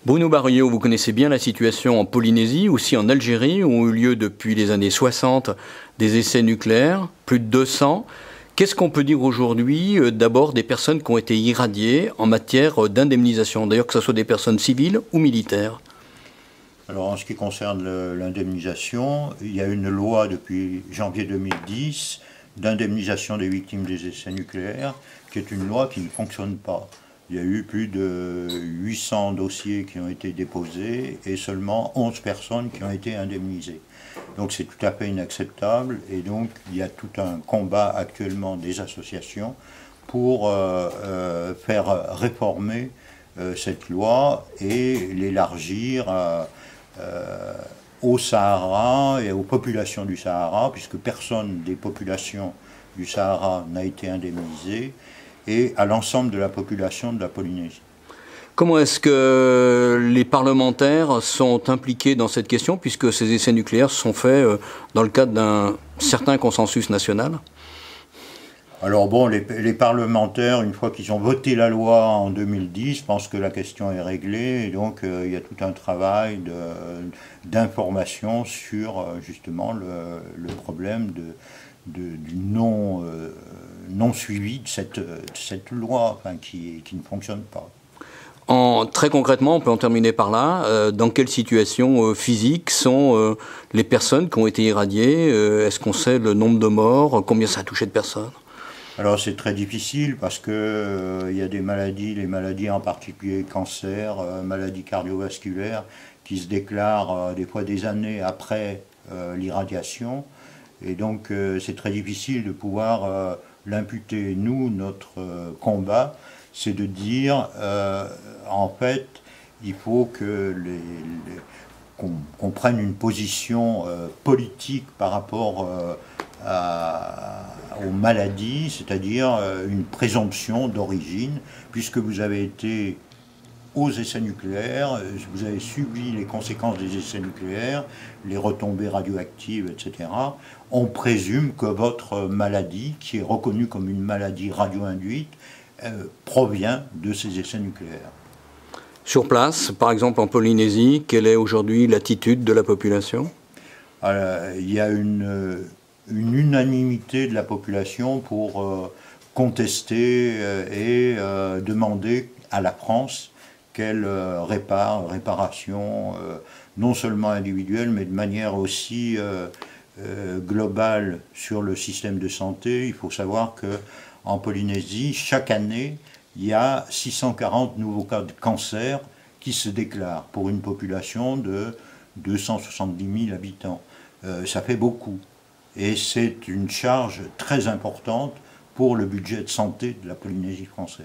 Bruno Barriot, vous connaissez bien la situation en Polynésie, aussi en Algérie, où ont eu lieu depuis les années 60 des essais nucléaires, plus de 200. Qu'est-ce qu'on peut dire aujourd'hui, d'abord, des personnes qui ont été irradiées en matière d'indemnisation, d'ailleurs que ce soit des personnes civiles ou militaires? Alors en ce qui concerne l'indemnisation, il y a une loi depuis janvier 2010 d'indemnisation des victimes des essais nucléaires, qui est une loi qui ne fonctionne pas. Il y a eu plus de 800 dossiers qui ont été déposés et seulement 11 personnes qui ont été indemnisées. Donc c'est tout à fait inacceptable et donc il y a tout un combat actuellement des associations pour faire réformer cette loi et l'élargir au Sahara et aux populations du Sahara, puisque personne des populations du Sahara n'a été indemnisé, et à l'ensemble de la population de la Polynésie. Comment est-ce que les parlementaires sont impliqués dans cette question, puisque ces essais nucléaires sont faits dans le cadre d'un certain consensus national? Alors bon, les parlementaires, une fois qu'ils ont voté la loi en 2010, pensent que la question est réglée, et donc il y a tout un travail d'information sur justement le problème du non-suivi de cette loi, enfin, qui ne fonctionne pas. Très concrètement, on peut en terminer par là. Dans quelle situation physique sont les personnes qui ont été irradiées? Est-ce qu'on sait le nombre de morts? Combien ça a touché de personnes? Alors c'est très difficile parce que il y a des maladies, les maladies en particulier cancer, maladies cardiovasculaires, qui se déclarent des fois des années après l'irradiation. Et donc c'est très difficile de pouvoir l'imputer. Nous, notre combat, c'est de dire, en fait, il faut que qu'on prenne une position politique par rapport aux maladies, c'est-à-dire une présomption d'origine, puisque vous avez été aux essais nucléaires, vous avez subi les conséquences des essais nucléaires, les retombées radioactives, etc. On présume que votre maladie, qui est reconnue comme une maladie radio-induite, provient de ces essais nucléaires. Sur place, par exemple en Polynésie, quelle est aujourd'hui l'attitude de la population? Il y a une unanimité de la population pour contester et demander à la France qu'elle réparation non seulement individuelle, mais de manière aussi globale sur le système de santé. Il faut savoir qu'en Polynésie, chaque année, il y a 640 nouveaux cas de cancer qui se déclarent pour une population de 270 000 habitants. Ça fait beaucoup. Et c'est une charge très importante pour le budget de santé de la Polynésie française.